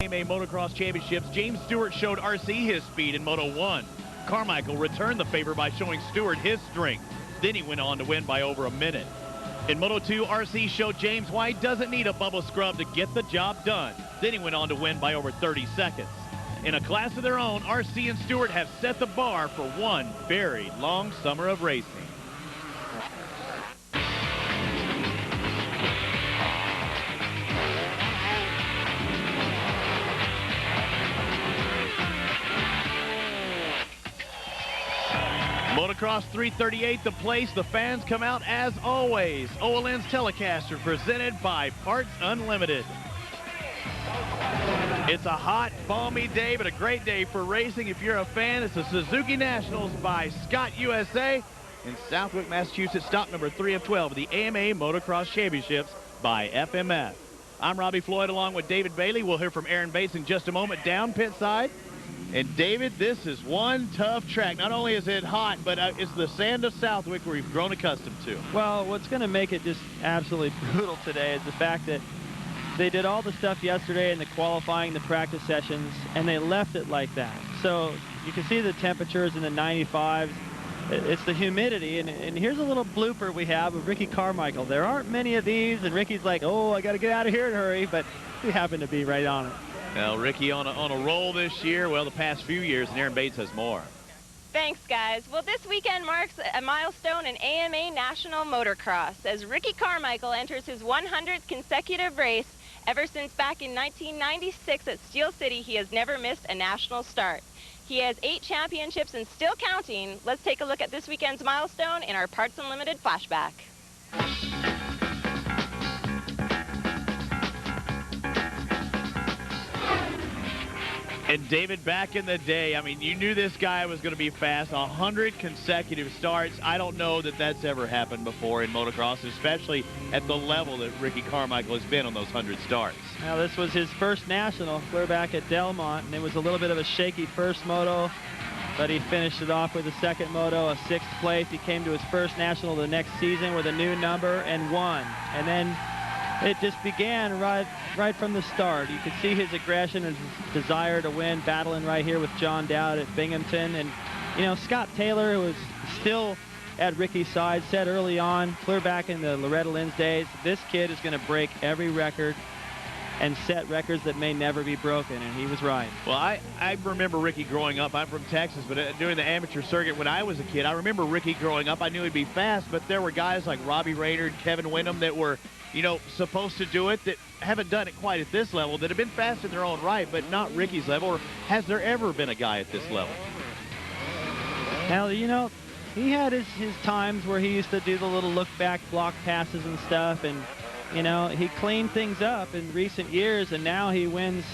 AMA Motocross Championships, James Stewart showed RC his speed in Moto 1. Carmichael returned the favor by showing Stewart his strength. Then he went on to win by over a minute. In Moto 2, RC showed James why he doesn't need a bubble scrub to get the job done. Then he went on to win by over 30 seconds. In a class of their own, RC and Stewart have set the bar for one very long summer of racing. Motocross 338, the place. The fans come out as always. OLN's Telecaster presented by Parts Unlimited. It's a hot, balmy day, but a great day for racing. If you're a fan, it's the Suzuki Nationals by Scott USA in Southwick, Massachusetts. Stop number 3 of 12 of the AMA Motocross Championships by FMF. I'm Robbie Floyd along with David Bailey. We'll hear from Erin Bates in just a moment down pit side. And David, this is one tough track. Not only is it hot, but it's the sand of Southwick we've grown accustomed to. Well, what's going to make it just absolutely brutal today is the fact that they did all the stuff yesterday in the qualifying, the practice sessions, and they left it like that. So you can see the temperatures in the 95s. It's the humidity, and here's a little blooper we have of Ricky Carmichael. There aren't many of these, and Ricky's like, oh, I got to get out of here in a hurry, but we happen to be right on it. Well, Ricky on a roll this year, well, the past few years, and Erin Bates has more. Thanks, guys. Well, this weekend marks a milestone in AMA National Motocross as Ricky Carmichael enters his 100th consecutive race. Ever since back in 1996 at Steel City, he has never missed a national start. He has 8 championships and still counting. Let's take a look at this weekend's milestone in our Parts Unlimited flashback. And David, back in the day, I mean, you knew this guy was going to be fast. 100 consecutive starts. I don't know that that's ever happened before in motocross, especially at the level that Ricky Carmichael has been on those 100 starts. Now, this was his first national, clear back at Delmont, and it was a little bit of a shaky first moto, but he finished it off with a second moto, a 6th place. He came to his first national the next season with a new number and won. And then it just began right from the start. You could see his aggression and his desire to win, battling right here with John Dowd at Binghamton. And, you know, Scott Taylor, who was still at Ricky's side, said early on, clear back in the Loretta Lynn's days, this kid is going to break every record and set records that may never be broken, and he was right. Well, I remember Ricky growing up. I'm from Texas, but doing the amateur circuit when I was a kid, I remember Ricky growing up. I knew he'd be fast, but there were guys like Robbie Rayner and Kevin Windham that were, you know, supposed to do it, that haven't done it quite at this level, that have been fast in their own right, but not Ricky's level. Or has there ever been a guy at this level? Now, you know, he had his times where he used to do the little look-back block passes and stuff, and, you know, he cleaned things up in recent years, and now he wins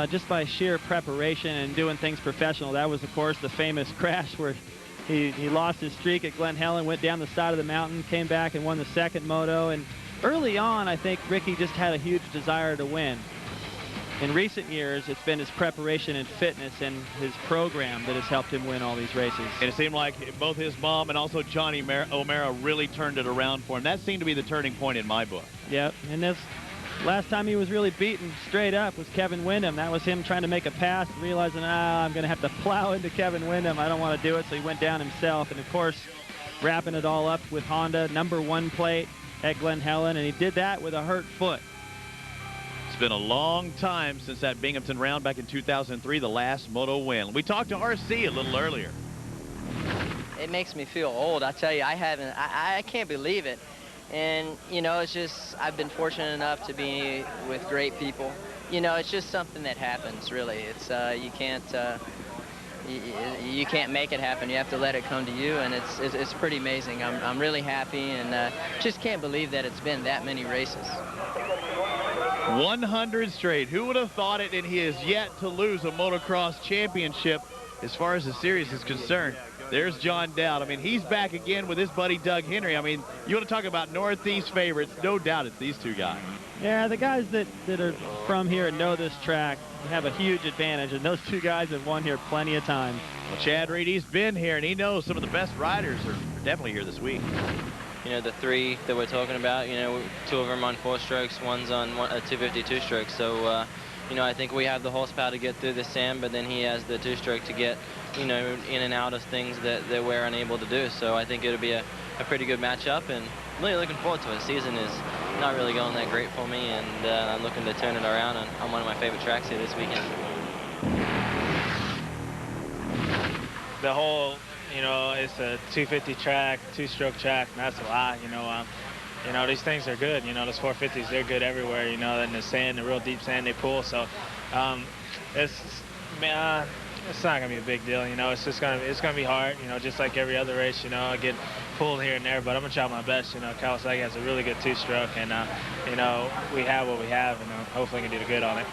just by sheer preparation and doing things professional. That was, of course, the famous crash where he lost his streak at Glen Helen, went down the side of the mountain, came back and won the second moto. And early on, I think Ricky just had a huge desire to win. In recent years, it's been his preparation and fitness and his program that has helped him win all these races. And it seemed like both his mom and also Johnny O'Mara really turned it around for him. That seemed to be the turning point in my book. Yep, and this last time he was really beaten straight up was Kevin Windham. That was him trying to make a pass, realizing, I'm going to have to plow into Kevin Windham. I don't want to do it, so he went down himself. And, of course, wrapping it all up with Honda, #1 plate at Glen Helen, and he did that with a hurt foot. It's been a long time since that Binghamton round back in 2003, the last moto win. We talked to RC a little earlier. It makes me feel old. I tell you, I can't believe it. And, you know, it's just, I've been fortunate enough to be with great people. You know, it's just something that happens, really. It's, you can't make it happen. You have to let it come to you, and it's pretty amazing. I'm really happy, and just can't believe that it's been that many races. 100 straight. Who would have thought it? And he has yet to lose a motocross championship as far as the series is concerned. There's John Dowd. I mean, he's back again with his buddy Doug Henry. I mean, you want to talk about Northeast favorites, no doubt it's these two guys. Yeah, the guys that are from here and know this track have a huge advantage, and those two guys have won here plenty of times. Well, Chad Reed, he's been here, and he knows some of the best riders are definitely here this week. You know, the 3 that we're talking about, you know, 2 of them on 4 strokes, one's on a 252 strokes. So, You know, I think we have the horsepower to get through the sand, but then he has the two-stroke to get, you know, in and out of things that we're unable to do. So I think it'll be a pretty good matchup, and really looking forward to it. The season is not really going that great for me, and I'm looking to turn it around on one of my favorite tracks here this weekend. The whole, you know, it's a 250 track, two-stroke track, and that's a lot, you know. You know, these things are good. You know, those 450s, they're good everywhere, you know, in the sand, the real deep sand they pull. So it's not going to be a big deal, you know. It's just going to be hard, you know, just like every other race, you know. I get pulled here and there, but I'm going to try my best, you know. Kawasaki has a really good two-stroke, and, you know, we have what we have, and hopefully we can do good on it.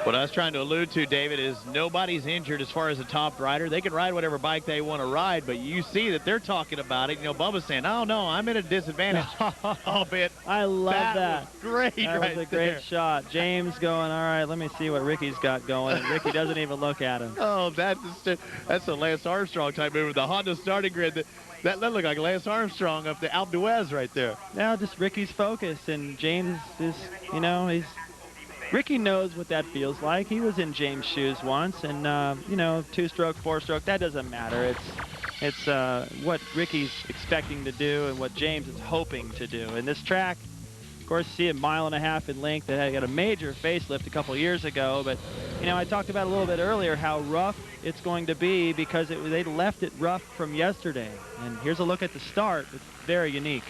What I was trying to allude to, David, is nobody's injured as far as the top rider. They can ride whatever bike they want to ride, but you see that they're talking about it. You know, Bubba's saying, oh, no, I'm at a disadvantage. Oh, man. I love that. That was great. That was a great shot. James going, all right, let me see what Ricky's got going. And Ricky doesn't even look at him. Oh, that's a Lance Armstrong type move. The Honda starting grid. That looked like Lance Armstrong up the Alpe d'Huez right there. Now just Ricky's focus, and James is, you know, Ricky knows what that feels like. He was in James' shoes once, and, you know, two-stroke, four-stroke, that doesn't matter. It's what Ricky's expecting to do and what James is hoping to do. And this track, of course, you see a 1.5 miles in length. It had got a major facelift a couple years ago, but, you know, I talked about a little bit earlier how rough it's going to be because they left it rough from yesterday. And here's a look at the start. It's very unique.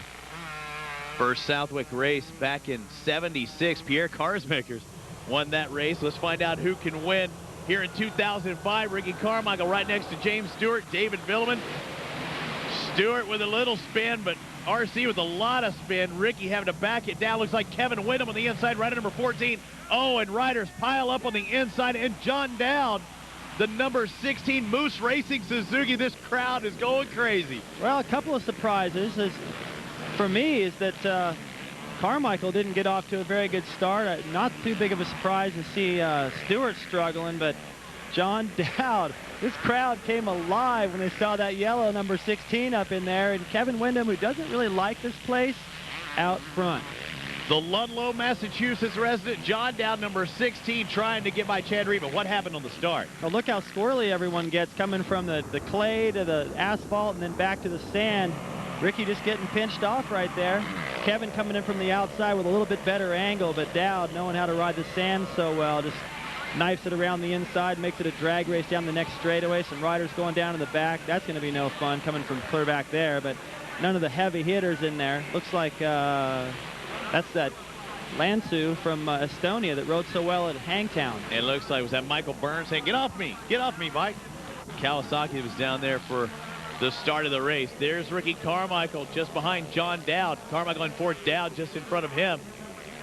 First Southwick race back in '76. Pierre Karsmakers won that race. Let's find out who can win here in 2005. Ricky Carmichael right next to James Stewart, David Vuillemin. Stewart with a little spin, but RC with a lot of spin. Ricky having to back it down. Looks like Kevin Windham on the inside, rider number 14. Oh, and riders pile up on the inside, and John Dowd, the number 16 Moose Racing Suzuki. This crowd is going crazy. Well, a couple of surprises for me is that Carmichael didn't get off to a very good start. Not too big of a surprise to see Stewart struggling, but John Dowd, this crowd came alive when they saw that yellow number 16 up in there, and Kevin Windham, who doesn't really like this place, out front. The Ludlow, Massachusetts resident, John Dowd, number 16, trying to get by Chad Reed, but what happened on the start? Well, look how squirrely everyone gets, coming from the clay to the asphalt and then back to the sand. Ricky just getting pinched off right there. Kevin coming in from the outside with a little bit better angle, but Dowd, knowing how to ride the sand so well, just knifes it around the inside, makes it a drag race down the next straightaway. Some riders going down in the back. That's going to be no fun coming from clear back there, but none of the heavy hitters in there. Looks like that's that Lansu from Estonia that rode so well at Hangtown. It looks like, was that Michael Byrne saying, get off me, Mike. Kawasaki was down there for the start of the race. There's Ricky Carmichael just behind John Dowd. Carmichael in fourth, Dowd just in front of him.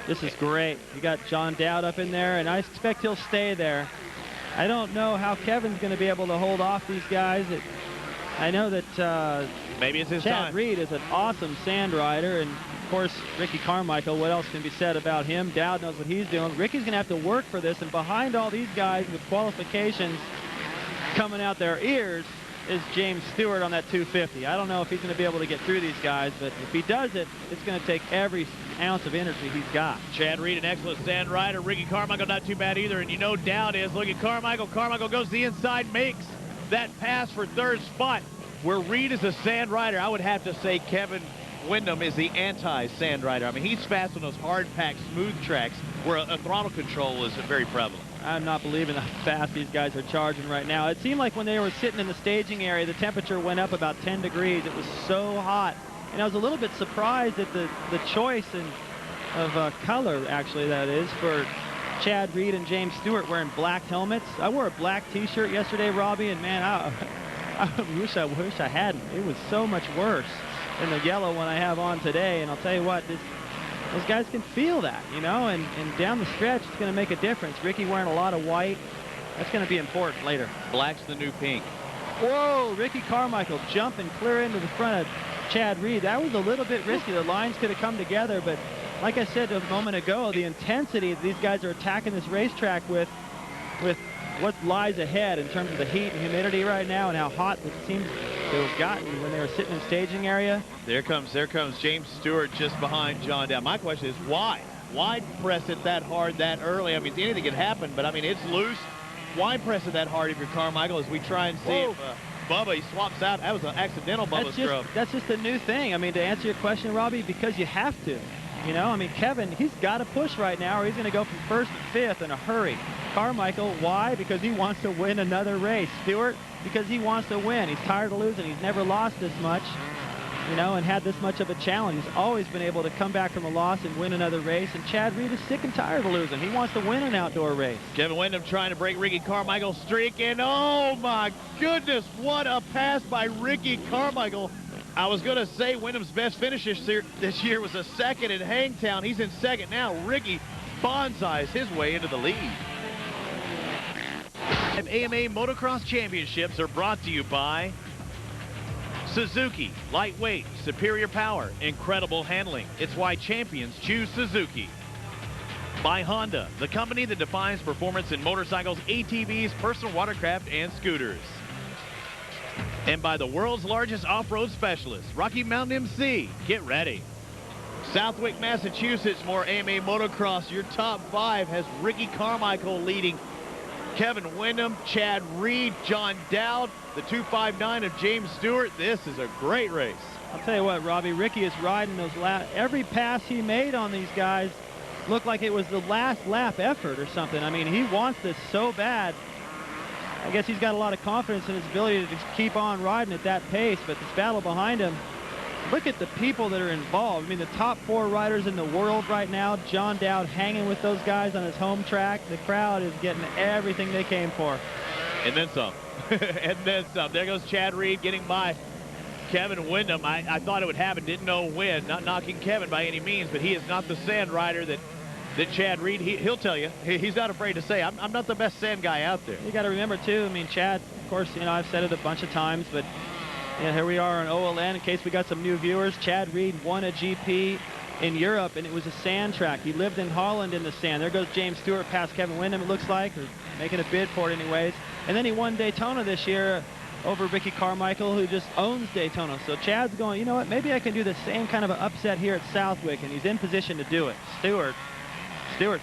This is great. You got John Dowd up in there, and I expect he'll stay there. I don't know how Kevin's going to be able to hold off these guys. I know that maybe it's his Chad time. Reed is an awesome sand rider, and of course Ricky Carmichael, what else can be said about him? Dowd knows what he's doing. Ricky's going to have to work for this, and behind all these guys with qualifications coming out their ears is James Stewart on that 250. I don't know if he's going to be able to get through these guys, but if he does it, it's going to take every ounce of energy he's got. Chad Reed, an excellent sand rider. Ricky Carmichael, not too bad either, and you know Dowd is. Look at Carmichael. Carmichael goes to the inside, makes that pass for third spot. Where Reed is a sand rider, I would have to say Kevin Windham is the anti-sand rider. I mean, he's fast on those hard-packed, smooth tracks where a throttle control is very prevalent. I'm not believing how fast these guys are charging right now. It seemed like when they were sitting in the staging area, the temperature went up about 10 degrees. It was so hot. And I was a little bit surprised at the choice of color, actually, that is, for Chad Reed and James Stewart wearing black helmets. I wore a black T-shirt yesterday, Robbie, and, man, I wish I hadn't. It was so much worse than the yellow one I have on today. And I'll tell you what, those guys can feel that, you know, and down the stretch, it's going to make a difference. Ricky wearing a lot of white. That's going to be important later. Black's the new pink. Whoa, Ricky Carmichael jumping clear into the front of Chad Reed. That was a little bit risky. The lines could have come together, but like I said a moment ago, the intensity that these guys are attacking this racetrack with what lies ahead in terms of the heat and humidity right now and how hot it seems to have gotten when they were sitting in staging area. There comes James Stewart just behind John Dowd. My question is why? wide press it that hard that early. I mean, anything can happen, but I mean, it's loose. Wide press it that hard if you're Carmichael as we try and see if Bubba, he swaps out. That was an accidental Bubba scrub. That's just a new thing. I mean, to answer your question, Robbie, because you have to. You know, I mean, Kevin, he's got to push right now or he's going to go from 1st to 5th in a hurry. Carmichael, why? Because he wants to win another race. Stewart, because he wants to win. He's tired of losing. He's never lost this much, you know, and had this much of a challenge. He's always been able to come back from a loss and win another race. And Chad Reed is sick and tired of losing. He wants to win an outdoor race. Kevin Windham trying to break Ricky Carmichael's streak. And oh, my goodness, what a pass by Ricky Carmichael. I was going to say Windham's best finish this year was a second in Hangtown. He's in second now. Ricky bonsais his way into the lead. AMA Motocross Championships are brought to you by Suzuki. Lightweight, superior power, incredible handling. It's why champions choose Suzuki. By Honda, the company that defines performance in motorcycles, ATVs, personal watercraft, and scooters. And by the world's largest off-road specialist, Rocky Mountain MC. Get ready. Southwick, Massachusetts, more AMA Motocross. Your top 5 has Ricky Carmichael leading. Kevin Windham, Chad Reed, John Dowd, the 259 of James Stewart. This is a great race. I'll tell you what, Robbie, Ricky is riding those every pass he made on these guys looked like it was the last lap effort or something. I mean, he wants this so bad. I guess he's got a lot of confidence in his ability to keep on riding at that pace, but this battle behind him, look at the people that are involved. I mean, the top 4 riders in the world right now, John Dowd hanging with those guys on his home track. The crowd is getting everything they came for. And then some. And then some. There goes Chad Reed getting by Kevin Windham. I thought it would happen, didn't know when. Not knocking Kevin by any means, but he is not the sand rider that Chad Reed, he'll tell you, he's not afraid to say, I'm not the best sand guy out there. You got to remember, too, I mean, Chad, of course, you know, I've said it a bunch of times, but you know, here we are on OLN. In case we got some new viewers, Chad Reed won a GP in Europe, and it was a sand track. He lived in Holland in the sand. There goes James Stewart past Kevin Windham, it looks like, or making a bid for it anyways. And then he won Daytona this year over Ricky Carmichael, who just owns Daytona. So Chad's going, you know what, maybe I can do the same kind of an upset here at Southwick, and he's in position to do it. Stewart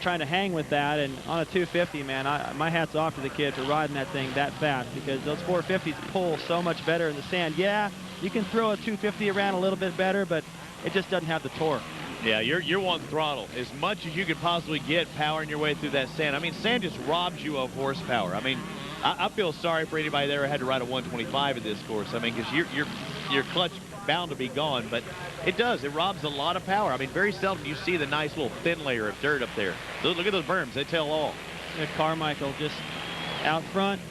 trying to hang with that, and on a 250, man, my hat's off to the kid for riding that thing that fast, because those 450s pull so much better in the sand. Yeah, you can throw a 250 around a little bit better, but it just doesn't have the torque. Yeah, you're one throttle. As much as you could possibly get powering your way through that sand. I mean, sand just robs you of horsepower. I mean, I feel sorry for anybody that ever had to ride a 125 at this course. I mean, because your clutch bound to be gone, but it does. It robs a lot of power. I mean, very seldom you see the nice little thin layer of dirt up there. Look at those berms. They tell all. And Carmichael just out front,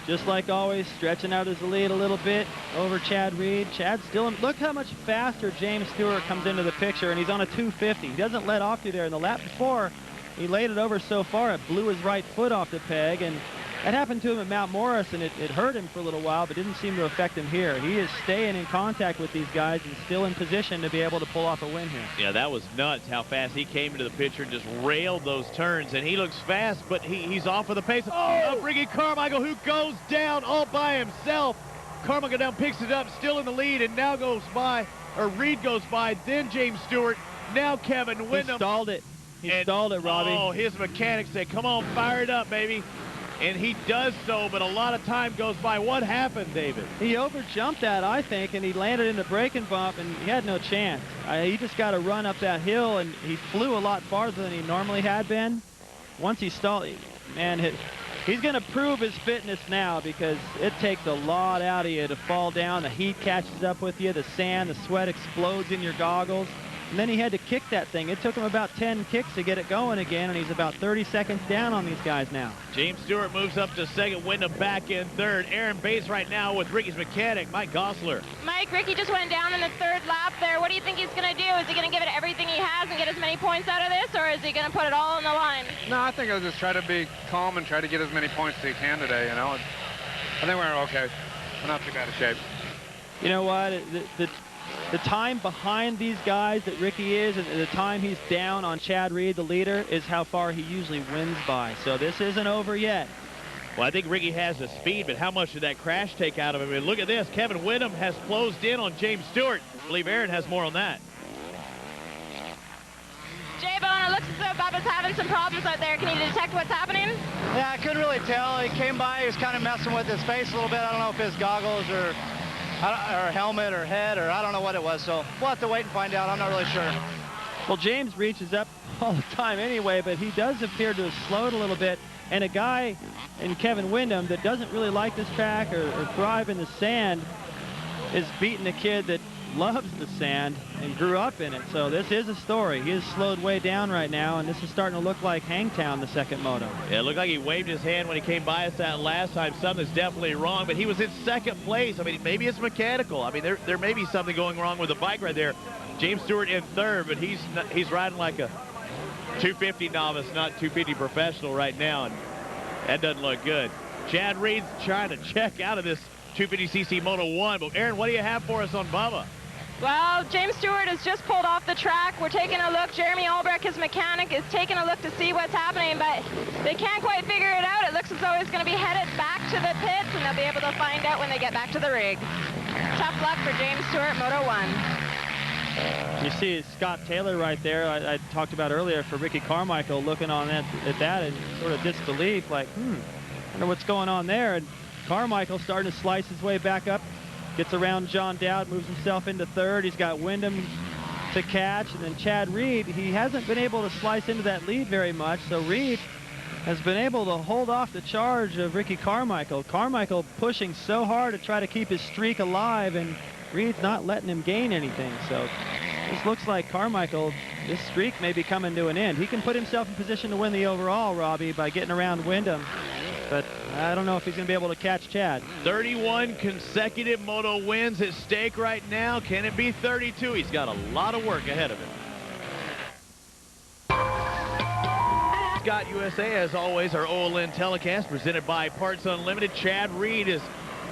just like always, stretching out his lead a little bit over Chad Reed. Chad's still in. Look how much faster James Stewart comes into the picture, and he's on a 250. He doesn't let off you there. In the lap before, he laid it over so far, it blew his right foot off the peg, and that happened to him at Mount Morris, and it hurt him for a little while, but didn't seem to affect him here. He is staying in contact with these guys and still in position to be able to pull off a win here. Yeah, that was nuts how fast he came into the picture and just railed those turns, and he looks fast, but he's off of the pace of Ricky Carmichael, who goes down all by himself. Carmichael down picks it up, still in the lead, and now goes by, or Reed goes by, then James Stewart, now Kevin Windham. He stalled it. He stalled it, Robbie. Oh, his mechanics say, come on, fire it up, baby. And he does so, but a lot of time goes by. What happened, David? He overjumped that, I think, and he landed in the braking bump, and he had no chance. He just got to run up that hill, and he flew a lot farther than he normally had been. Once he stalled, man, he's going to prove his fitness now, because it takes a lot out of you to fall down. The heat catches up with you, the sand, the sweat explodes in your goggles. And then he had to kick that thing. It took him about 10 kicks to get it going again, and he's about 30 seconds down on these guys now. James Stewart moves up to second, Windham back in third. Erin Bates right now with Ricky's mechanic, Mike Gosler. Mike, Ricky just went down in the 3rd lap there. What do you think he's going to do? Is he going to give it everything he has and get as many points out of this, or is he going to put it all on the line? No, I think he'll just try to be calm and try to get as many points as he can today, you know. I think we're okay. We're not too bad a shape. You know what? The time behind these guys that Ricky is, and the time he's down on Chad Reed, the leader, is how far he usually wins by. So this isn't over yet. Well, I think Ricky has the speed, but how much did that crash take out of him? And look at this. Kevin Windham has closed in on James Stewart. I believe Erin has more on that. J-Bone, it looks was having some problems out there. Can you detect what's happening? Yeah, I couldn't really tell. He came by, he was kind of messing with his face a little bit. I don't know if his goggles or helmet or head, or I don't know what it was. So we'll have to wait and find out. I'm not really sure. Well, James reaches up all the time anyway, but he does appear to have slowed a little bit. And a guy in Kevin Windham that doesn't really like this track or thrive in the sand is beating a kid that loves the sand and grew up in it. So this is a story. He is slowed way down right now, and this is starting to look like Hangtown, the second moto. Yeah, it looked like he waved his hand when he came by us that last time. Something's definitely wrong, but he was in second place. I mean, maybe it's mechanical. I mean, there may be something going wrong with the bike right there. James Stewart in third, but he's riding like a 250 novice, not 250 professional right now, and that doesn't look good. Chad Reed's trying to check out of this 250cc Moto 1, but Erin, what do you have for us on Bubba? Well, James Stewart has just pulled off the track. We're taking a look. Jeremy Albrecht, his mechanic, is taking a look to see what's happening, but they can't quite figure it out. It looks as though he's going to be headed back to the pits, and they'll be able to find out when they get back to the rig. Tough luck for James Stewart, Moto 1. You see Scott Taylor right there, I talked about earlier, for Ricky Carmichael, looking on at that in sort of disbelief, like, I wonder what's going on there. And Carmichael starting to slice his way back up, gets around John Dowd, moves himself into third. He's got Windham to catch, and then Chad Reed, he hasn't been able to slice into that lead very much, so Reed has been able to hold off the charge of Ricky Carmichael. Carmichael pushing so hard to try to keep his streak alive, and Reed's not letting him gain anything. So this looks like Carmichael, this streak may be coming to an end. He can put himself in position to win the overall, Robbie, by getting around Windham. But I don't know if he's going to be able to catch Chad. 31 consecutive moto wins at stake right now. Can it be 32? He's got a lot of work ahead of him. Scott USA, as always, our OLN telecast presented by Parts Unlimited. Chad Reed is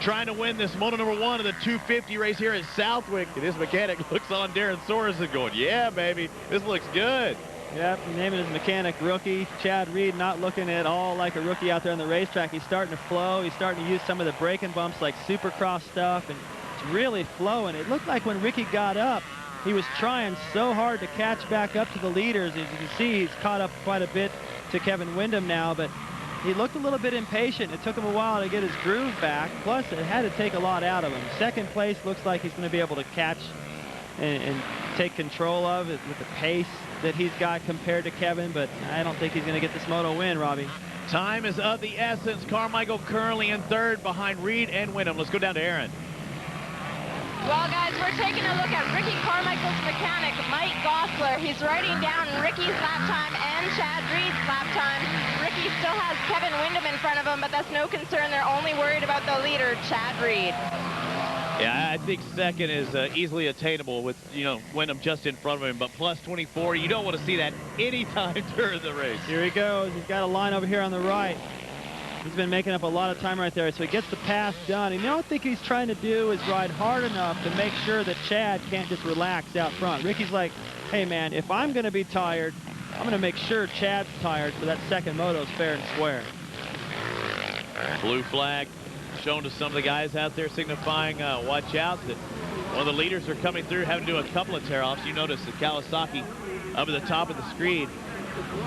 trying to win this moto number 1 of the 250 race here at Southwick. And his mechanic looks on Darren Sorensen going, yeah, baby, this looks good. Yep, naming his mechanic Rookie. Chad Reed not looking at all like a rookie out there on the racetrack. He's starting to flow. He's starting to use some of the braking bumps like Supercross stuff, and it's really flowing. It looked like when Ricky got up, he was trying so hard to catch back up to the leaders. As you can see, he's caught up quite a bit to Kevin Windham now, but he looked a little bit impatient. It took him a while to get his groove back, plus it had to take a lot out of him. Second place looks like he's going to be able to catch and take control of it with the pace that he's got compared to Kevin, but I don't think he's going to get this moto win, Robbie. Time is of the essence. Carmichael currently in third behind Reed and Windham. Let's go down to Erin. Well, guys, we're taking a look at Ricky Carmichael's mechanic, Mike Gosler. He's writing down Ricky's lap time and Chad Reed's lap time. Ricky still has Kevin Windham in front of him, but that's no concern. They're only worried about the leader, Chad Reed. Yeah, I think second is easily attainable with, Windham just in front of him, but plus 24, you don't want to see that anytime during the race. Here he goes. He's got a line over here on the right. He's been making up a lot of time right there, so he gets the pass done. And I think he's trying to do is ride hard enough to make sure that Chad can't just relax out front. Ricky's like, hey, man, if I'm going to be tired, I'm going to make sure Chad's tired so that second moto is fair and square. Blue flag shown to some of the guys out there, signifying watch out that one of the leaders are coming through, having to do a couple of tear-offs. You notice the Kawasaki up at the top of the screen.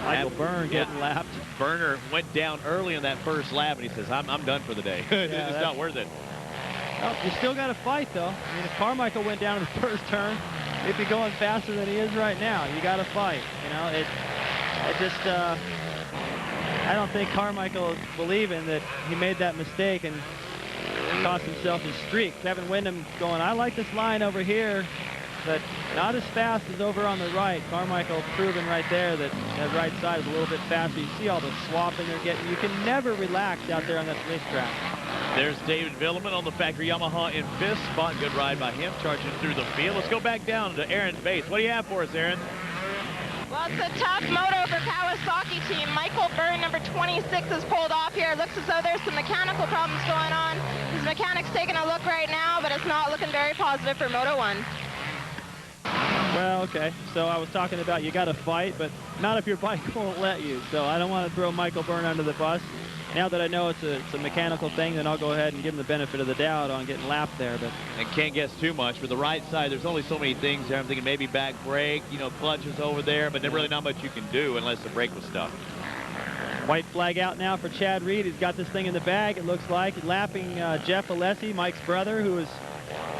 Michael Byrne getting lapped. Burner went down early in that first lap, and he says, I'm done for the day. It's not worth it. Well, you still got to fight, though. I mean, if Carmichael went down in the first turn, he'd be going faster than he is right now. You got to fight. I don't think Carmichael is believing that he made that mistake and cost himself his streak. Kevin Windham going, I like this line over here, but not as fast as over on the right. Carmichael proving right there that that right side is a little bit faster. You see all the swapping they're getting. You can never relax out there on that racetrack. There's David Vuillemin on the factory Yamaha in fifth spot. Good ride by him, charging through the field. Let's go back down to Erin Bates. What do you have for us, Erin? Well, it's a tough moto for Kawasaki team. Michael Byrne, number 26, is pulled off here. Looks as though there's some mechanical problems going on. His mechanic's taking a look right now, but it's not looking very positive for Moto 1. Well, okay. So I was talking about you got to fight, but not if your bike won't let you. So I don't want to throw Michael Byrne under the bus. Now that I know it's a mechanical thing, then I'll go ahead and give him the benefit of the doubt on getting lapped there. But and can't guess too much. For the right side, there's only so many things there. I'm thinking maybe back brake, you know, clutch is over there, but there's really not much you can do unless the brake was stuck. White flag out now for Chad Reed. He's got this thing in the bag, it looks like, lapping Jeff Alessi, Mike's brother, who is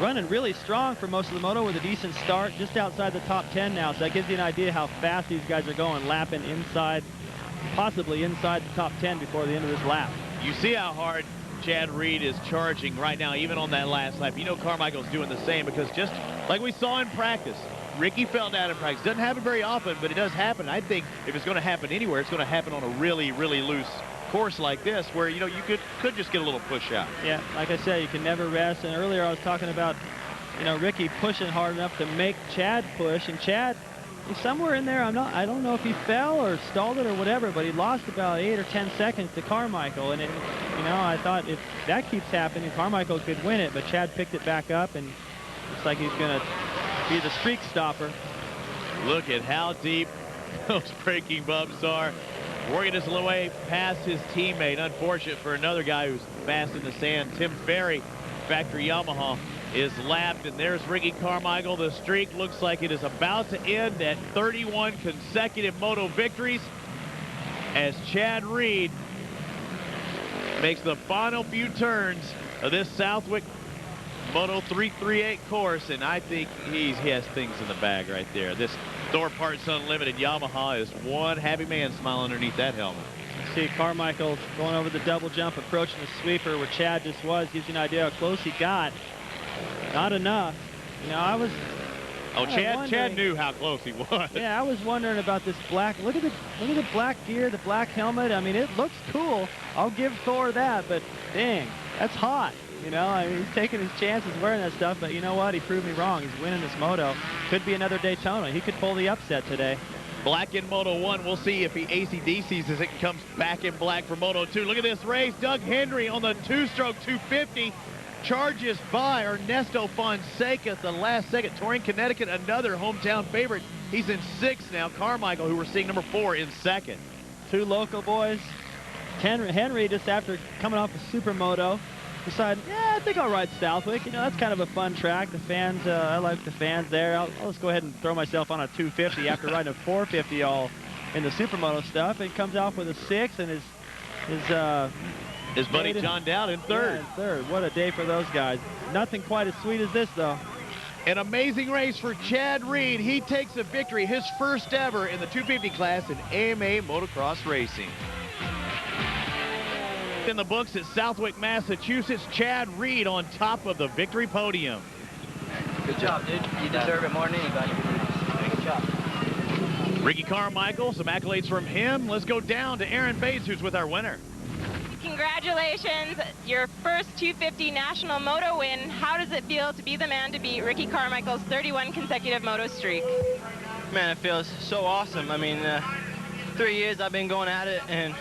running really strong for most of the moto with a decent start, just outside the top 10 now. So that gives you an idea how fast these guys are going, lapping inside, possibly inside the top 10 before the end of this lap. You see how hard Chad Reed is charging right now, even on that last lap. You know Carmichael's doing the same, because just like we saw in practice, Ricky fell down in practice. Doesn't happen very often, but it does happen. I think if it's going to happen anywhere, it's going to happen on a really, really loose course like this, where, you know, you could just get a little push out. Yeah, like I said, you can never rest. And earlier I was talking about, you know, Ricky pushing hard enough to make Chad push, and Chad, he's somewhere in there. I don't know if he fell or stalled it or whatever, but he lost about 8 or 10 seconds to Carmichael. And you know, I thought if that keeps happening, Carmichael could win it, but Chad picked it back up, and looks like he's going to be the streak stopper. Look at how deep those braking bumps are. Working his way past his teammate. Unfortunate for another guy who's fast in the sand. Tim Ferry, factory Yamaha, is lapped, and there's Ricky Carmichael. The streak looks like it is about to end at 31 consecutive moto victories as Chad Reed makes the final few turns of this Southwick Moto 338 course, and I think he has things in the bag right there. This Thor Parts Unlimited Yamaha is one happy man smiling underneath that helmet. See Carmichael going over the double jump, approaching the sweeper where Chad just was. Gives you an idea how close he got. Not enough. You know, I was... Oh, Chad knew how close he was. Yeah, I was wondering about this black. Look at the black gear, the black helmet. I mean, it looks cool. I'll give Thor that, but dang, that's hot. You know, I mean, he's taking his chances wearing that stuff, but you know what? He proved me wrong. He's winning this moto. Could be another Daytona. He could pull the upset today. Black in Moto 1. We'll see if he ACDCs as it comes back in black for Moto 2. Look at this race. Doug Henry on the two-stroke 250. Charges by Ernesto Fonseca at the last second. Torrance, Connecticut, another hometown favorite. He's in 6th now. Carmichael, who we're seeing number 4, in 2nd. Two local boys. Henry, just after coming off a supermoto, decided, yeah, I think I'll ride Southwick. You know, that's kind of a fun track. The fans, I like the fans there. I'll just go ahead and throw myself on a 250 after riding a 450 all in the supermoto stuff. And comes off with a 6, and his buddy John Dowd in 3rd. Yeah, in 3rd. What a day for those guys. Nothing quite as sweet as this, though. An amazing race for Chad Reed. He takes a victory, his first ever in the 250 class in AMA Motocross Racing. In the books at Southwick, Massachusetts, Chad Reed on top of the victory podium. Good job, dude. You deserve it more than anybody. Good job. Ricky Carmichael, some accolades from him. Let's go down to Erin Bates, who's with our winner. Congratulations, your first 250 national moto win. How does it feel to be the man to beat Ricky Carmichael's 31 consecutive moto streak? Man, it feels so awesome. I mean, 3 years I've been going at it, and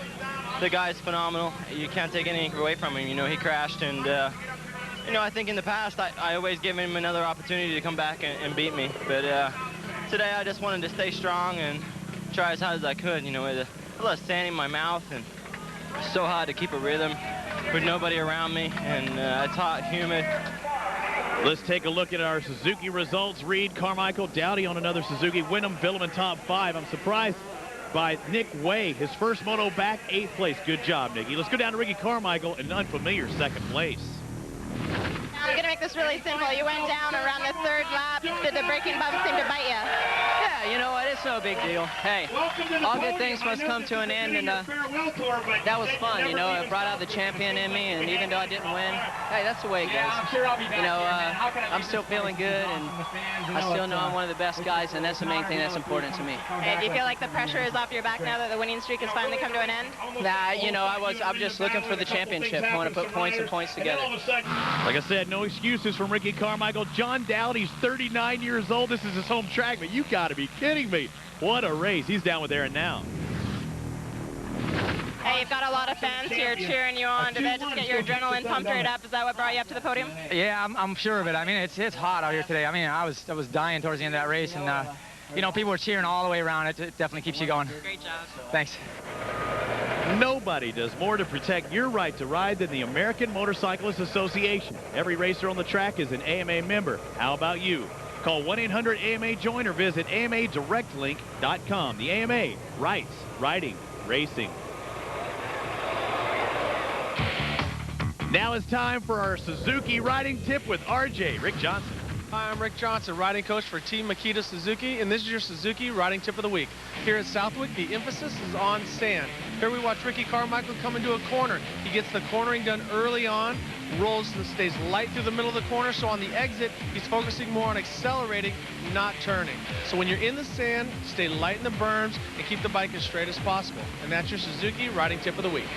the guy's phenomenal. You can't take anything away from him. You know, he crashed, and you know, I think in the past I always give him another opportunity to come back and beat me. But today I just wanted to stay strong and try as hard as I could. You know, with a lot of sand in my mouth, and so hard to keep a rhythm with nobody around me, and it's hot, humid. Let's take a look at our Suzuki results. Reed, Carmichael, Dowdy on another Suzuki. Windham, Vuillemin top 5. I'm surprised by Nick Way, his first moto back, 8th place. Good job, Nicky. Let's go down to Ricky Carmichael, an unfamiliar 2nd place. I'm going to make this really simple. You went down around the 3rd lap. Did the braking bump seem to bite you? Yeah, you know what? It's no big deal. Hey, all good things must come to an end, and that was fun. You know, it brought out the champion in me, and even though I didn't win, hey, that's the way it goes. You know, I'm still feeling good, and I still know I'm one of the best guys, and that's the main thing that's important to me. And do you feel like the pressure is off your back now that the winning streak has finally come to an end? Nah, you know, I'm just looking for the championship. I want to put points and points together. Like I said, no excuses from Ricky Carmichael. John Dowd, he's 39 years old. This is his home track, but you got to be kidding me. What a race. He's down with Erin now. Hey, you've got a lot of fans here cheering you on. Did that just get your adrenaline pumped right up? Is that what brought you up to the podium? Yeah, I'm sure of it. I mean, it's hot out here today. I mean, I was dying towards the end of that race, and you know, people were cheering all the way around. It definitely keeps you going. Great job. Thanks. Nobody does more to protect your right to ride than the American Motorcyclists Association. Every racer on the track is an AMA member. How about you? Call 1-800-AMA-JOIN or visit AMADirectLink.com. The AMA, rights, riding, racing. Now it's time for our Suzuki riding tip with RJ, Rick Johnson. Hi, I'm Rick Johnson, riding coach for Team Makita Suzuki, and this is your Suzuki riding tip of the week. Here at Southwick, the emphasis is on sand. Here we watch Ricky Carmichael come into a corner. He gets the cornering done early on, rolls and stays light through the middle of the corner, so on the exit, he's focusing more on accelerating, not turning. So when you're in the sand, stay light in the berms and keep the bike as straight as possible. And that's your Suzuki riding tip of the week.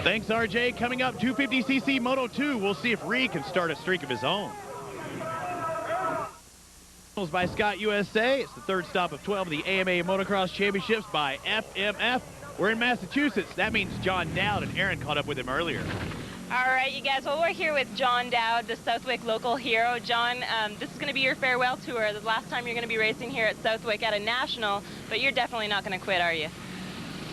Thanks, RJ. Coming up, 250cc Moto 2. We'll see if Reed can start a streak of his own. By Scott USA. It's the third stop of 12 of the AMA Motocross Championships by FMF. We're in Massachusetts. That means John Dowd, and Erin caught up with him earlier. All right, you guys. Well, we're here with John Dowd, the Southwick local hero. John, this is going to be your farewell tour. The last time you're going to be racing here at Southwick at a national, but you're definitely not going to quit, are you?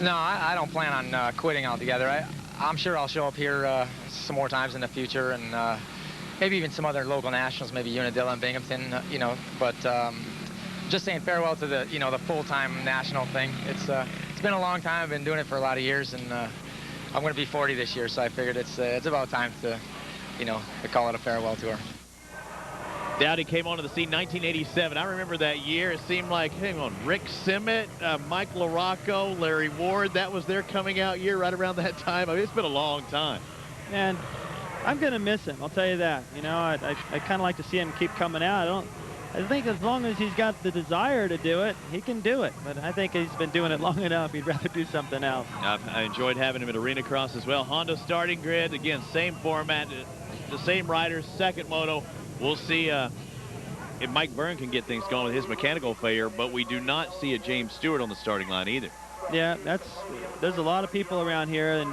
No, I don't plan on quitting altogether. I'm sure I'll show up here some more times in the future, and maybe even some other local nationals, maybe Unadilla and Binghamton, you know. But just saying farewell to the, you know, the full-time national thing. It's been a long time. I've been doing it for a lot of years, and I'm going to be 40 this year, so I figured it's about time to, you know, to call it a farewell tour. Dowdy came onto the scene 1987. I remember that year. It seemed like, hang on, Rick Simmet, Mike LaRocco, Larry Ward. That was their coming out year right around that time. I mean, it's been a long time. And I'm going to miss him, I'll tell you that. You know, I kind of like to see him keep coming out. I think as long as he's got the desire to do it, he can do it. But I think he's been doing it long enough. He'd rather do something else. I enjoyed having him at Arena Cross as well. Honda starting grid, again, same format, the same riders, second moto. We'll see if Mike Byrne can get things going with his mechanical failure, but we do not see a James Stewart on the starting line either. Yeah, there's a lot of people around here and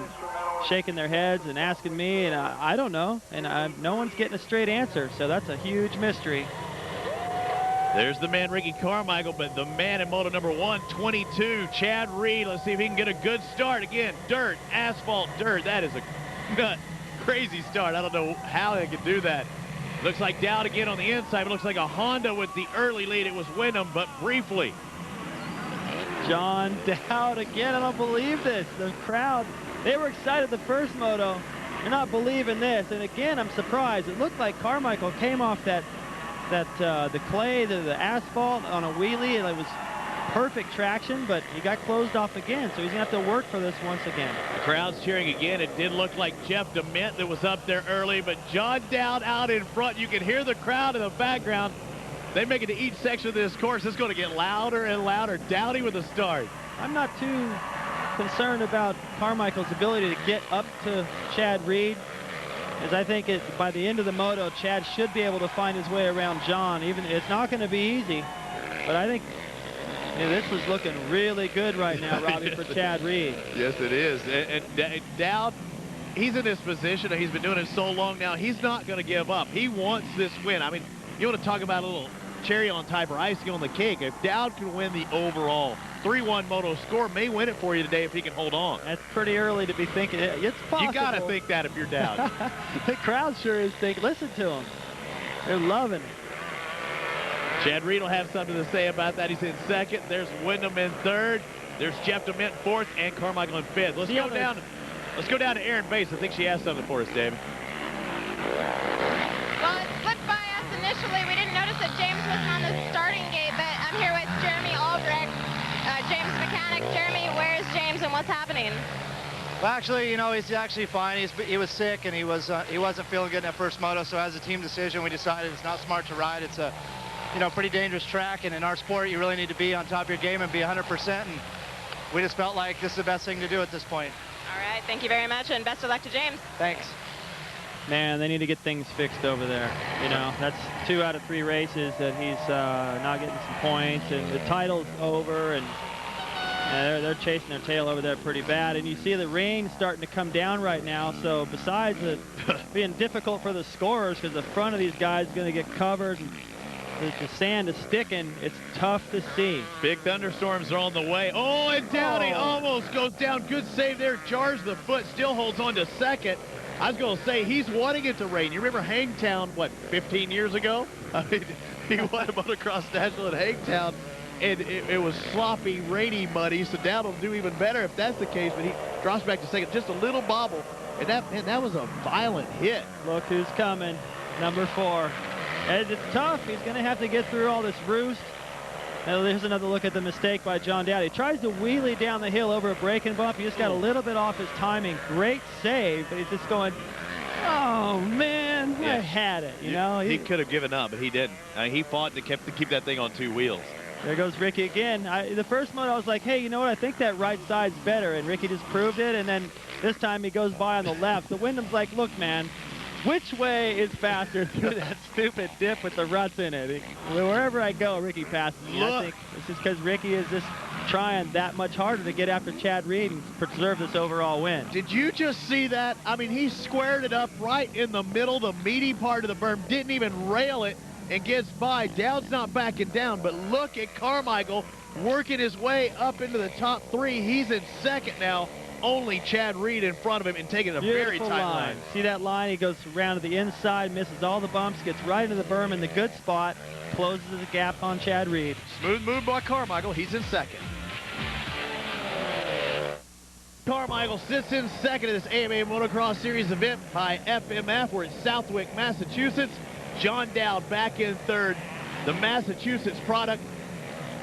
shaking their heads and asking me, and I don't know, and no one's getting a straight answer, so that's a huge mystery. There's the man, Ricky Carmichael, but the man in moto number 122, Chad Reed. Let's see if he can get a good start. Again, dirt, asphalt, dirt. That is a crazy start. I don't know how they could do that. Looks like Dowd again on the inside. It looks like a Honda with the early lead. It was Windham, but briefly. John Dowd again. I don't believe this. The crowd, they were excited the first moto. They're not believing this. And again, I'm surprised. It looked like Carmichael came off the clay, the asphalt on a wheelie, and it was perfect traction, but he got closed off again, so he's gonna have to work for this once again. The crowd's cheering again. It did look like Jeff DeMint that was up there early, but John Dowd out in front. You can hear the crowd in the background. They make it to each section of this course. It's going to get louder and louder. Dowdy with a start. I'm not too concerned about Carmichael's ability to get up to Chad Reed, as I think by the end of the moto, Chad should be able to find his way around John. Even it's not going to be easy, but I think this is looking really good right now, Robbie, for Chad Reed. Yes, it is. And Dowd, he's in this position. He's been doing it so long now. He's not going to give up. He wants this win. I mean, you want to talk about a little cherry on top or icing on the cake. If Dowd can win the overall 3-1 moto score, may win it for you today if he can hold on. That's pretty early to be thinking. It's possible. You got to think that if you're Dowd. The crowd sure is thinking. Listen to him. They're loving it. Chad Reed will have something to say about that. He's in second. There's Windham in third. There's Jeff DeMint fourth and Carmichael in fifth. Let's go down to Erin Bates. I think she has something for us, David. Well, it slipped by us initially. We didn't notice that James wasn't on the starting gate, but I'm here with Jeremy Albrecht, James' mechanic. Jeremy, where's James and what's happening? Well, actually, you know, he's actually fine. He was sick and he wasn't feeling good in that first moto. So as a team decision, we decided it's not smart to ride. It's a pretty dangerous track, and in our sport, you really need to be on top of your game and be 100%. And we just felt like this is the best thing to do at this point. All right, thank you very much, and best of luck to James. Thanks. Man, they need to get things fixed over there. You know, that's 2 out of 3 races that he's not getting some points, and the title's over, and they're chasing their tail over there pretty bad. And you see the rain starting to come down right now, so besides it being difficult for the scorers because the front of these guys is going to get covered and the sand is sticking, it's tough to see. Big thunderstorms are on the way. Oh, and Dowdy almost goes down. Good save there. Jars the foot, still holds on to second. I was going to say, he's wanting it to rain. You remember Hangtown, what, 15 years ago? I mean, he won a motocross national at Hangtown, and it was sloppy, rainy, muddy, so Dowd will do even better if that's the case, but he drops back to second. Just a little bobble, and that was a violent hit. Look who's coming, number 4. And it's tough. He's going to have to get through all this roost. Now, there's another look at the mistake by John Dowd. He tries to wheelie down the hill over a braking bump. He just got a little bit off his timing. Great save, but he's just going, oh, man, I had it, you know. He could have given up, but he didn't. He fought to keep that thing on 2 wheels. There goes Ricky again. The first moto, I was like, hey, you know what? I think that right side's better, and Ricky just proved it, and then this time he goes by on the left. So Windham's like, look, man, which way is faster through that stupid dip with the ruts in it? Wherever I go, Ricky passes me. I think it's just because Ricky is just trying that much harder to get after Chad Reed and preserve this overall win. Did you just see that? I mean, he squared it up right in the middle, the meaty part of the berm, didn't even rail it, and gets by. Dowd's not backing down, but look at Carmichael working his way up into the top 3. He's in second now. Only Chad Reed in front of him and taking a very tight line. See that line? He goes around to the inside, misses all the bumps, gets right into the berm in the good spot, closes the gap on Chad Reed. Smooth move by Carmichael. He's in second. Carmichael sits in second of this AMA Motocross Series event by FMF. We're in Southwick, Massachusetts. John Dowd back in third. The Massachusetts product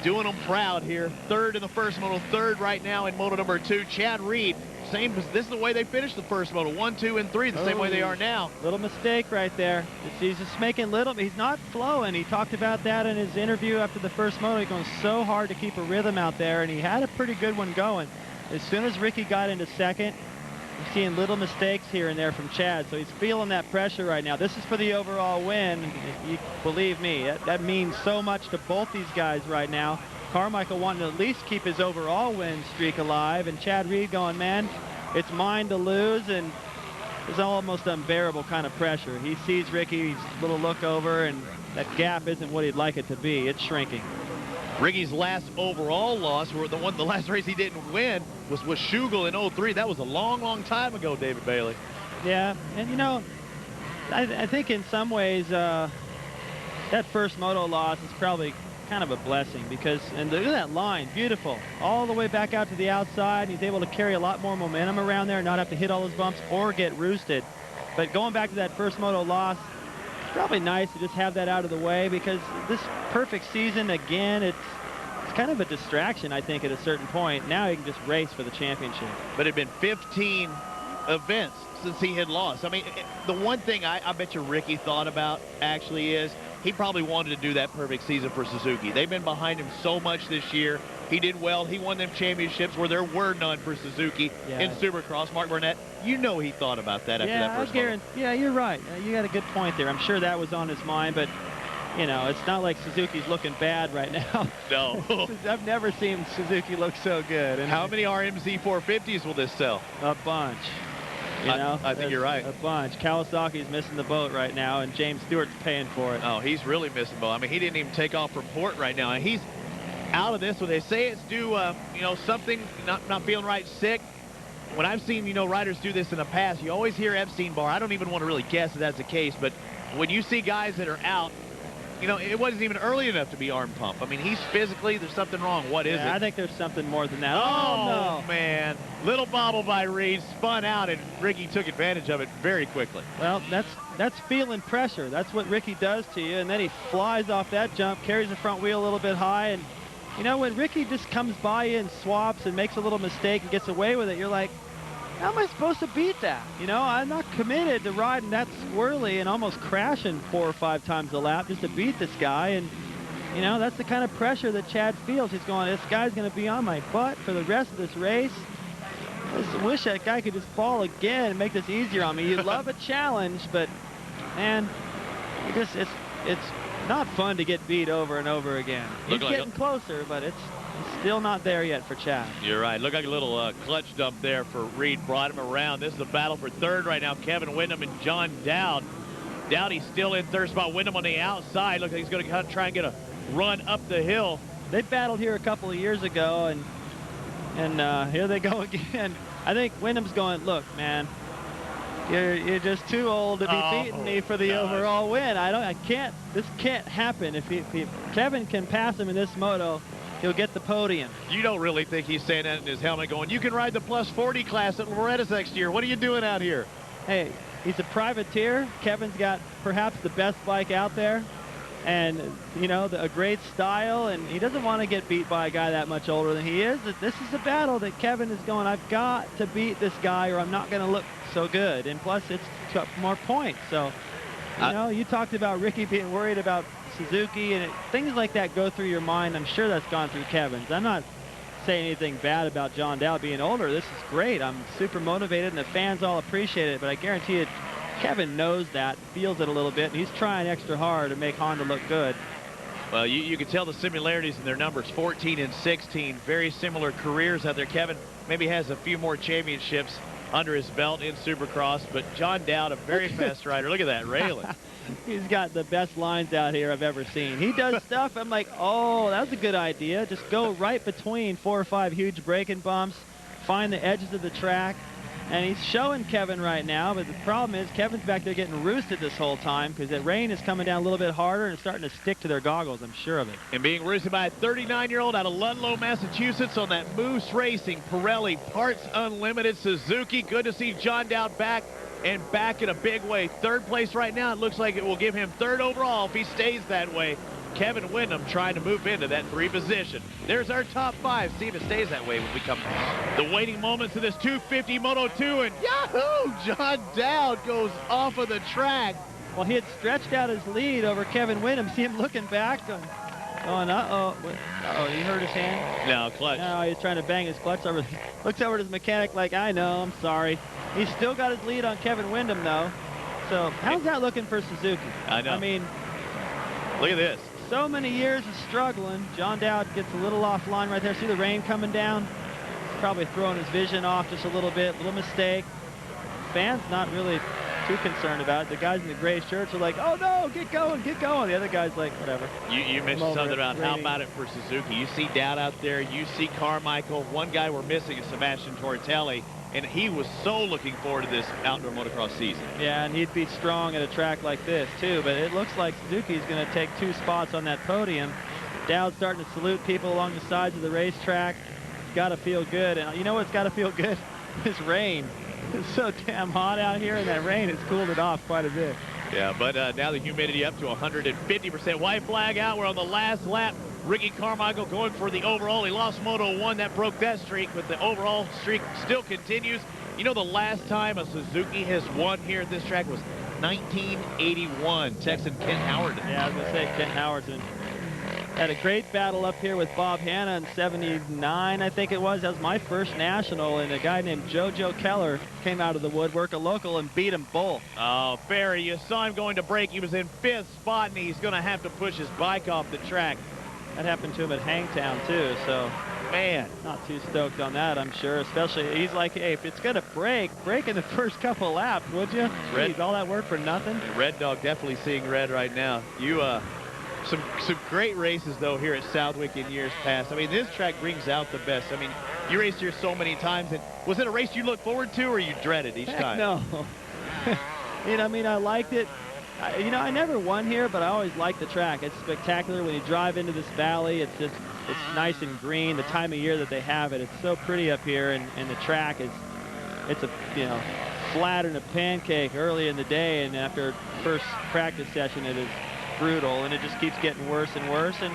doing them proud here. Third in the first moto, third right now in moto number 2. Chad Reed, this is the way they finished the first moto, 1, 2, and 3, the same way they are now. Little mistake right there. He's just making he's not flowing. He talked about that in his interview after the first moto. He's going so hard to keep a rhythm out there, and he had a pretty good one going. As soon as Ricky got into second, we're seeing little mistakes here and there from Chad, so he's feeling that pressure right now. This is for the overall win. You believe me, that means so much to both these guys right now. Carmichael wanting to at least keep his overall win streak alive, and Chad Reed going, man, it's mine to lose, and it's almost unbearable kind of pressure. He sees Ricky's little look over, and that gap isn't what he'd like it to be. It's shrinking. Ricky's last overall loss, the last race he didn't win, was with Schugel in 03. That was a long, long time ago, David Bailey. Yeah, and you know, I think in some ways that first moto loss is probably kind of a blessing because, and look at that line, beautiful, all the way back out to the outside. He's able to carry a lot more momentum around there, not have to hit all those bumps or get roosted. But going back to that first moto loss, probably nice to just have that out of the way because this perfect season, again, it's kind of a distraction, I think, at a certain point. Now he can just race for the championship. But it had been 15 events since he had lost. I mean, the one thing I bet you Ricky thought about actually is he probably wanted to do that perfect season for Suzuki. They've been behind him so much this year. He did well. He won them championships where there were none for Suzuki in Supercross. Mark Burnett, you know he thought about that after that first moto. Yeah, you're right. You got a good point there. I'm sure that was on his mind, but, you know, it's not like Suzuki's looking bad right now. No. I've never seen Suzuki look so good. And how many RMZ 450s will this sell? A bunch. You know, I think you're right. A bunch. Kawasaki's missing the boat right now, and James Stewart's paying for it. Oh, he's really missing the boat. I mean, he didn't even take off from port right now, and he's out of this. When they say it's due, you know, something, not feeling right, sick. When I've seen, you know, riders do this in the past, you always hear Epstein-Barr. I don't even want to really guess if that's the case, but when you see guys that are out, you know, it wasn't even early enough to be arm pump. I mean, he's physically, there's something wrong. What is it? I think there's something more than that. Oh, no. Man. Little bobble by Reed, spun out, and Ricky took advantage of it very quickly. Well, that's feeling pressure. That's what Ricky does to you, and then he flies off that jump, carries the front wheel a little bit high, and, you know, when Ricky just comes by you and swaps and makes a little mistake and gets away with it, you're like, how am I supposed to beat that? You know, I'm not committed to riding that squirrely and almost crashing 4 or 5 times a lap just to beat this guy. And, you know, that's the kind of pressure that Chad feels. He's going, this guy's going to be on my butt for the rest of this race. I just wish that guy could just fall again and make this easier on me. You love a challenge, but man, it's not fun to get beat over and over again. He's getting closer, but it's still not there yet for Chad. You're right. Looked like a little clutch dump there for Reed. Brought him around. This is a battle for third right now. Kevin Windham and John Dowd. Dowdy's still in third spot. Windham on the outside. Looks like he's going to try and get a run up the hill. They battled here a couple of years ago, and here they go again. I think Windham's going, look, man, you're just too old to be beating me for the overall win. This can't happen. If Kevin can pass him in this moto, he'll get the podium. You don't really think he's saying that in his helmet going, you can ride the plus 40 class at Loretta's next year. What are you doing out here? Hey, he's a privateer. Kevin's got perhaps the best bike out there. And, you know, a great style, and he doesn't want to get beat by a guy that much older than he is. This is a battle that Kevin is going, I've got to beat this guy or I'm not going to look so good. And plus, it's got more points. So, you know, you talked about Ricky being worried about Suzuki, and things like that go through your mind. I'm sure that's gone through Kevin's. I'm not saying anything bad about John Dowd being older. This is great. I'm super motivated, and the fans all appreciate it, but I guarantee it, Kevin knows that, feels it a little bit, and he's trying extra hard to make Honda look good. Well, you can tell the similarities in their numbers, 14 and 16, very similar careers out there. Kevin maybe has a few more championships under his belt in Supercross, but John Dowd, a very fast rider. Look at that, railing. He's got the best lines out here I've ever seen. He does stuff, I'm like, oh, that's a good idea. Just go right between 4 or 5 huge braking bumps, find the edges of the track. And he's showing Kevin right now, but the problem is Kevin's back there getting roosted this whole time because the rain is coming down a little bit harder and starting to stick to their goggles, I'm sure of it. And being roosted by a 39-year-old out of Ludlow, Massachusetts on that Moose Racing Pirelli Parts Unlimited Suzuki. Good to see John Dowd back and back in a big way. Third place right now. It looks like it will give him third overall if he stays that way. Kevin Windham trying to move into that 3 position. There's our top 5. See if it stays that way when we come back. The waiting moments of this 250 Moto 2, and yahoo! John Dowd goes off of the track. Well, he had stretched out his lead over Kevin Windham. See him looking back, going, uh-oh. Uh-oh, you hurt his hand? No, clutch. No, he's trying to bang his clutch over. Looks over at his mechanic like, I know, I'm sorry. He's still got his lead on Kevin Windham, though. So how's that looking for Suzuki? I know. I mean, look at this. So many years of struggling. John Dowd gets a little offline right there. See the rain coming down? He's probably throwing his vision off just a little bit. Little mistake. Fans not really too concerned about it. The guys in the gray shirts are like, oh no, get going, get going. The other guy's like, whatever. You mentioned something about how about it for Suzuki. You see Dowd out there. You see Carmichael. One guy we're missing is Sebastian Tortelli. And he was so looking forward to this outdoor motocross season. Yeah, and he'd be strong at a track like this, too. But it looks like Suzuki's going to take 2 spots on that podium. Dowd's starting to salute people along the sides of the racetrack. It's got to feel good. And you know what's got to feel good? This rain. It's so damn hot out here, and that rain has cooled it off quite a bit. Yeah, but now the humidity up to 150%. White flag out. We're on the last lap. Ricky Carmichael going for the overall. He lost Moto 1. That broke that streak, but the overall streak still continues. You know, the last time a Suzuki has won here at this track was 1981. Texan Kent Howard. Yeah, I was going to say Kent Howardson. Had a great battle up here with Bob Hanna in 79, I think it was. That was my first national, and a guy named JoJo Keller came out of the woodwork, a local, and beat them both. Oh, Ferry, you saw him going to break. He was in 5th spot, and he's going to have to push his bike off the track. That happened to him at Hangtown, too, so, man, not too stoked on that, I'm sure. Especially, he's like, hey, if it's going to break in the first couple of laps, would you? Jeez, all that work for nothing? Red Dog definitely seeing red right now. You, some great races, though, here at Southwick in years past. I mean, this track brings out the best. I mean, you raced here so many times, and was it a race you look forward to, or you dreaded each time? No. You know, I mean, I liked it. You know, I never won here, but I always liked the track. It's spectacular when you drive into this valley. It's nice and green. The time of year that they have it, it's so pretty up here, and the track it's a, you know, flat and a pancake early in the day, and after first practice session, it is brutal, and it just keeps getting worse and worse. And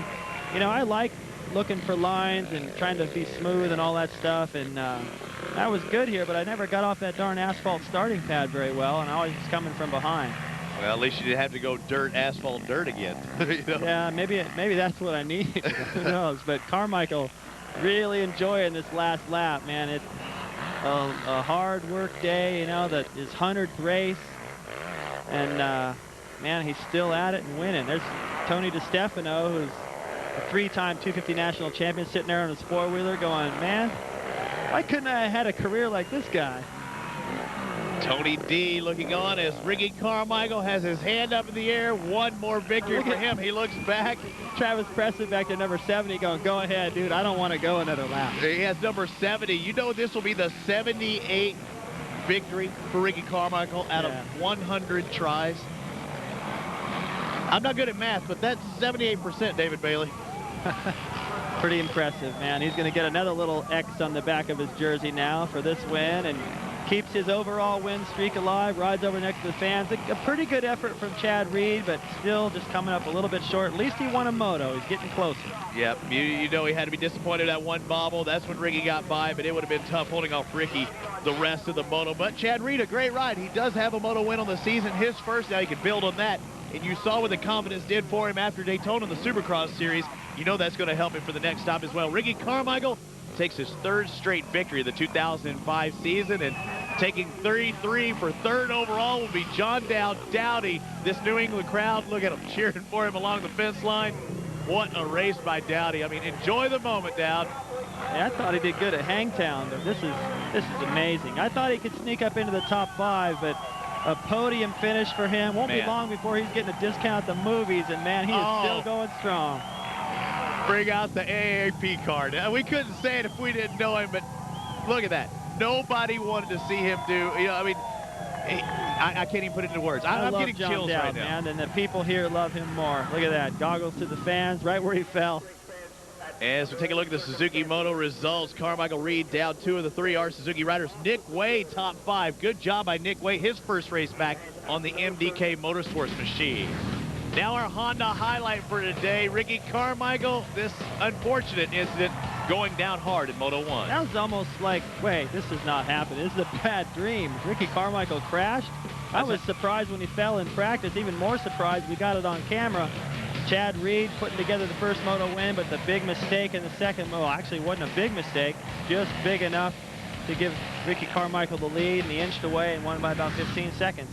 you know, I like looking for lines and trying to be smooth and all that stuff, and I was good here, but I never got off that darn asphalt starting pad very well, and I was just coming from behind. Well, at least you didn't have to go asphalt dirt again. You know? Yeah, maybe that's what I need. Who knows? But Carmichael really enjoying this last lap, man. a hard work day, you know, that his 100th race. And, man, he's still at it and winning. There's Tony DiStefano, who's a 3-time 250 national champion, sitting there on his four-wheeler going, man, why couldn't I have had a career like this guy? Tony D looking on as Ricky Carmichael has his hand up in the air. One more victory for him. He looks back. Travis Preston back to number 70 going, go ahead, dude. I don't want to go another lap. He has number 70. You know this will be the 78th victory for Ricky Carmichael out of 100 tries. I'm not good at math, but that's 78%, David Bailey. Pretty impressive, man. He's going to get another little X on the back of his jersey now for this win, and keeps his overall win streak alive, rides over next to the fans. A pretty good effort from Chad Reed, but still just coming up a little bit short. At least he won a moto. He's getting closer. Yep, you know he had to be disappointed at one bobble. That's when Ricky got by, but it would have been tough holding off Ricky the rest of the moto. But Chad Reed, a great ride. He does have a moto win on the season, his first. Now he can build on that. And you saw what the confidence did for him after Daytona in the Supercross series. You know that's going to help him for the next stop as well. Ricky Carmichael takes his 3rd straight victory of the 2005 season, and taking 33 for 3rd overall will be John Dowd. Dowdy, this New England crowd, look at him cheering for him along the fence line. What a race by Dowdy. I mean, enjoy the moment, Dowd. Yeah, I thought he did good at Hangtown, but this is amazing. I thought he could sneak up into the top 5, but a podium finish for him. Won't be long before he's getting a discount at the movies, and man, he is still going strong. Bring out the AAP card. We couldn't say it if we didn't know him, but look at that. Nobody wanted to see him do, you know, I mean, I can't even put it into words. I'm getting John chills Dowd, right now. man, and the people here love him more. Look at that. Goggles to the fans, right where he fell. As we take a look at the Suzuki Moto results, Carmichael, Reed, Dowd, 2 of the 3 are Suzuki riders. Nick Way, top 5. Good job by Nick Way, his first race back on the MDK Motorsports machine. Now our Honda highlight for today, Ricky Carmichael, this unfortunate incident going down hard in Moto 1. That was almost like, wait, this does not happen. This is a bad dream. Ricky Carmichael crashed. I was surprised when he fell in practice, even more surprised we got it on camera. Chad Reed putting together the first moto win, but the big mistake in the second moto actually wasn't a big mistake, just big enough to give Ricky Carmichael the lead, and he inched away and won by about 15 seconds.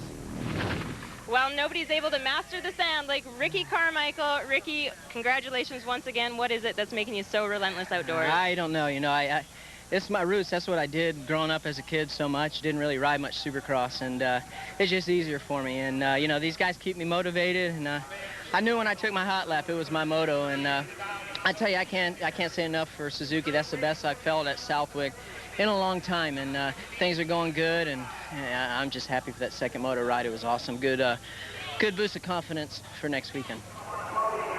Well, nobody's able to master the sand like Ricky Carmichael. Ricky, congratulations once again. What is it that's making you so relentless outdoors? I don't know. You know, it's my roots. That's what I did growing up as a kid so much. Didn't really ride much Supercross, and it's just easier for me. And, you know, these guys keep me motivated, and I knew when I took my hot lap it was my moto. And I tell you, I can't say enough for Suzuki. That's the best I've felt at Southwick in a long time, and things are going good, and I'm just happy for that second moto ride. It was awesome. Good boost of confidence for next weekend.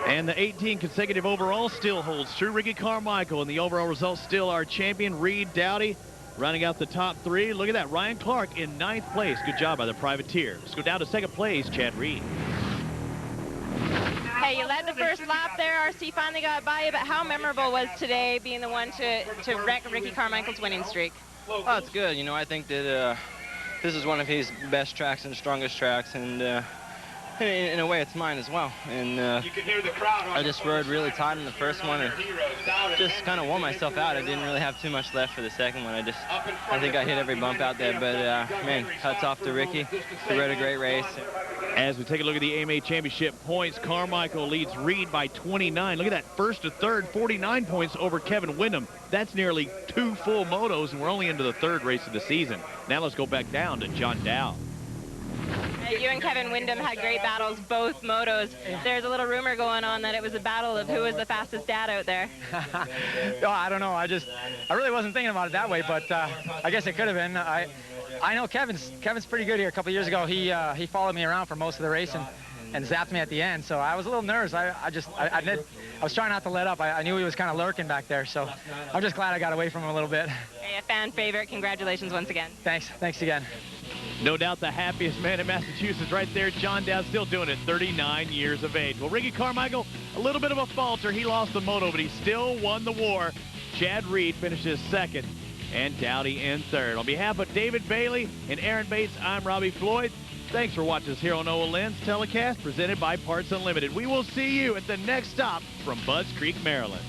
And the 18 consecutive overall still holds true. Ricky Carmichael, and the overall results still our champion, Reed Dowdy, running out the top 3. Look at that, Ryan Clark in 9th place. Good job by the privateer. Let's go down to 2nd place, Chad Reed. Hey, you led the first lap there. RC finally got by you, but how memorable was today being the one to wreck Ricky Carmichael's winning streak? Well, it's good. You know, I think that this is one of his best tracks and strongest tracks, and in a way it's mine as well. And I just rode really tight in the first one and just kind of wore myself out. I didn't really have too much left for the second one. I think I hit every bump out there, but man, hats off to Ricky. He rode a great race. As we take a look at the AMA Championship points, Carmichael leads Reed by 29. Look at that, 1st to 3rd, 49 points over Kevin Windham. That's nearly 2 full motos, and we're only into the 3rd race of the season. Now let's go back down to John Dowd. You and Kevin Windham had great battles, both motos. There's a little rumor going on that it was a battle of who was the fastest dad out there. No, I don't know. I really wasn't thinking about it that way, but I guess it could have been. I know Kevin's pretty good here. A couple of years ago, he followed me around for most of the race and zapped me at the end. So I was a little nervous. I was trying not to let up. I knew he was kind of lurking back there. So I'm just glad I got away from him a little bit. Hey, a fan favorite. Congratulations once again. Thanks again. No doubt the happiest man in Massachusetts right there. John Dowd still doing it, 39 years of age. Well, Ricky Carmichael, a little bit of a falter. He lost the moto, but he still won the war. Chad Reed finishes 2nd, and Dowdy in 3rd. On behalf of David Bailey and Erin Bates, I'm Robbie Floyd. Thanks for watching us here on Noah Lynn's telecast presented by Parts Unlimited. We will see you at the next stop from Budds Creek, Maryland.